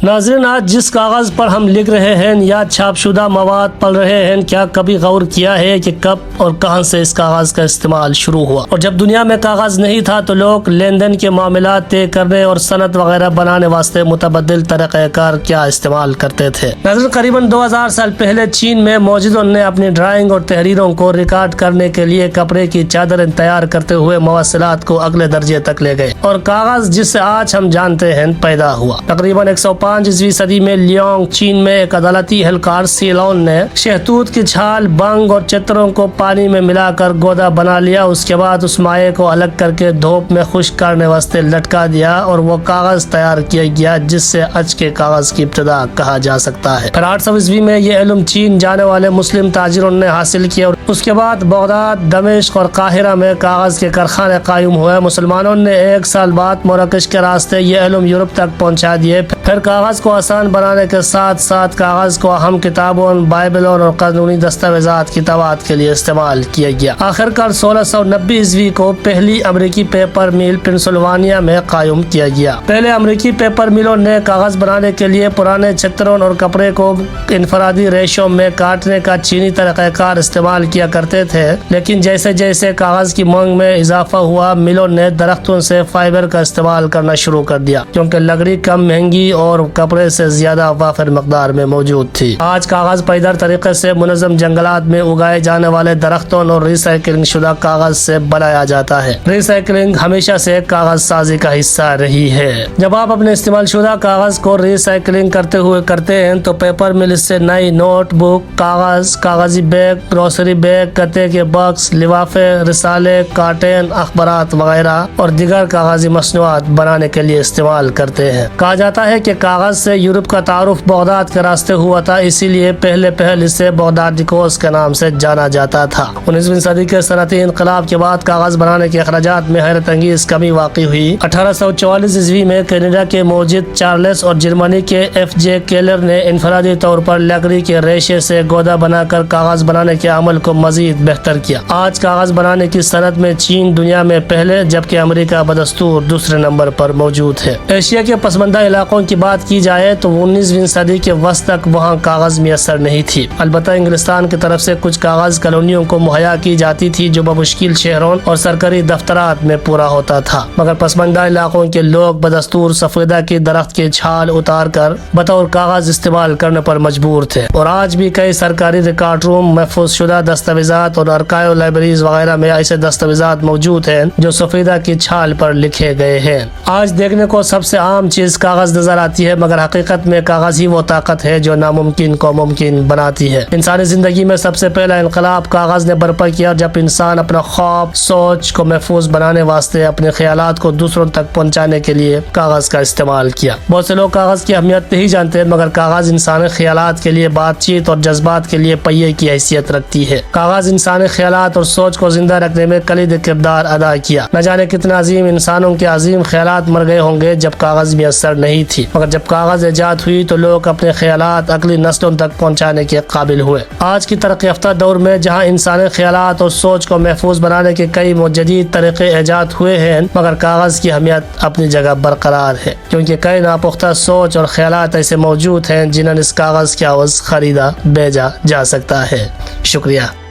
ناظرین، آج جس کاغذ پر ہم لکھ رہے ہیں یا چھاپ شدہ مواد پڑھ رہے ہیں، کیا کبھی غور کیا ہے کہ کب اور کہاں سے اس کاغذ کا استعمال شروع ہوا؟ اور جب دنیا میں کاغذ نہیں تھا تو لوگ لین دین کے معاملات طے کرنے اور صنعت وغیرہ بنانے واسطے متبدل طریقہ کار کیا استعمال کرتے تھے؟ ناظرین، قریباً 2000 سال پہلے چین میں موجودوں نے اپنی ڈرائنگ اور تحریروں کو ریکارڈ کرنے کے لیے کپڑے کی چادریں تیار کرتے ہوئے مواصلات کو اگلے درجے تک لے گئے اور کاغذ جسے آج ہم جانتے ہیں پیدا ہوا۔ تقریباً 105ویں صدی میں لیونگ چین میں ایک عدالتی اہلکار سیلون نے شہتوت کی چھال، بنگ اور چتروں کو پانی میں ملا کر گودا بنا لیا۔ اس کے بعد اس مائع کو الگ کر کے دھوپ میں خشک کرنے واسطے لٹکا دیا اور وہ کاغذ تیار کیا گیا جس سے آج کے کاغذ کی ابتدا کہا جا سکتا ہے۔ پھر 800 میں یہ علم چین جانے والے مسلم تاجروں نے حاصل کیا اور اس کے بعد بغداد، دمشق اور قاہرہ میں کاغذ کے کارخانے قائم ہوئے۔ مسلمانوں نے 1 سال بعد مراکش کے راستے یہ علم یورپ تک پہنچا دیے۔ پھر کاغذ کو آسان بنانے کے ساتھ ساتھ کاغذ کو اہم کتابوں، بائبلوں اور قانونی دستاویزات کی طباعت کے لیے استعمال کیا گیا۔ آخر کار 1690 کو پہلی امریکی پیپر میل پنسلوانیا میں قائم کیا گیا۔ پہلے امریکی پیپر میلوں نے کاغذ بنانے کے لیے پرانے چتروں اور کپڑے کو انفرادی ریشوں میں کاٹنے کا چینی طریقہ کار استعمال کیا کرتے تھے، لیکن جیسے جیسے کاغذ کی مانگ میں اضافہ ہوا، ملوں نے درختوں سے فائبر کا استعمال کرنا شروع کر دیا کیونکہ لکڑی کم مہنگی اور کپڑے سے زیادہ وافر مقدار میں موجود تھی۔ آج کاغذ پائیدار طریقے سے منظم جنگلات میں اگائے جانے والے درختوں اور ری سائیکلنگ شدہ کاغذ سے بنایا جاتا ہے۔ ری سائیکلنگ ہمیشہ سے کاغذ سازی کا حصہ رہی ہے۔ جب آپ اپنے استعمال شدہ کاغذ کو ری سائیکلنگ کرتے ہیں تو پیپر مل اس سے نئی نوٹ بک، کاغذ، کاغذی بیگ، گروسری بیگ، کتے کے باکس، لفافے، رسالے، کارٹن، اخبارات وغیرہ اور دیگر کاغذی مصنوعات بنانے کے لیے استعمال کرتے ہیں۔ کہا جاتا ہے کہ کاغذ سے یورپ کا تعارف بغداد کے راستے ہوا تھا، اسی لیے پہلے اسے بغدادیکوس کے نام سے جانا جاتا تھا۔ 19ویں صدی کے صنعتی انقلاب کے بعد کاغذ بنانے کے اخراجات میں حیرت انگیز کمی واقع ہوئی۔ 1844 میں کینیڈا کے موجد چارلس اور جرمنی کے FJ کیلر نے انفرادی طور پر لکڑی کے ریشے سے گودا بنا کر کاغذ بنانے کے عمل کو مزید بہتر کیا۔ آج کاغذ بنانے کی صنعت میں چین دنیا میں پہلے جبکہ امریکہ بدستور دوسرے نمبر پر موجود ہے۔ ایشیا کے پسماندہ علاقوں کی بات کی جائے تو 19ویں صدی کے وسط تک وہاں کاغذ میسر نہیں تھی۔ البتہ انگلستان کی طرف سے کچھ کاغذ کالونیوں کو مہیا کی جاتی تھی جو بمشکل شہروں اور سرکاری دفترات میں پورا ہوتا تھا، مگر پسماندہ علاقوں کے لوگ بدستور سفیدہ کی درخت کی چھال اتار کر بطور کاغذ استعمال کرنے پر مجبور تھے۔ اور آج بھی کئی سرکاری ریکارڈ روم، محفوظ شدہ دستاویزات اور ارکائیو لائبریریز وغیرہ میں ایسے دستاویزات موجود ہیں جو سفیدہ کی چھال پر لکھے گئے ہیں۔ آج دیکھنے کو سب سے عام چیز کاغذ نظر آتی ہے، مگر حقیقت میں کاغذ ہی وہ طاقت ہے جو ناممکن کو ممکن بناتی ہے۔ انسانی زندگی میں سب سے پہلا انقلاب کاغذ نے برپا کیا جب انسان اپنا خواب، سوچ کو محفوظ بنانے واسطے اپنے خیالات کو دوسروں تک پہنچانے کے لیے کاغذ کا استعمال کیا۔ بہت سے لوگ کاغذ کی اہمیت نہیں جانتے، مگر کاغذ انسانی خیالات کے لیے بات چیت اور جذبات کے لیے پہیے کی حیثیت رکھتی ہے۔ کاغذ انسانی خیالات اور سوچ کو زندہ رکھنے میں کلیدی کردار ادا کیا۔ نہ جانے کتنے عظیم انسانوں کے عظیم خیالات مر گئے ہوں گے جب کاغذ میسر نہیں تھی، مگر جب کاغذ ایجاد ہوئی تو لوگ اپنے خیالات اگلی نسلوں تک پہنچانے کے قابل ہوئے۔ آج کی ترقی یافتہ دور میں جہاں انسانی خیالات اور سوچ کو محفوظ بنانے کے کئی جدید طریقے ایجاد ہوئے ہیں، مگر کاغذ کی اہمیت اپنی جگہ برقرار ہے کیونکہ کئی ناپختہ سوچ اور خیالات ایسے موجود ہیں جنہیں اس کاغذ کے عوض خریدا بھیجا جا سکتا ہے۔ شکریہ۔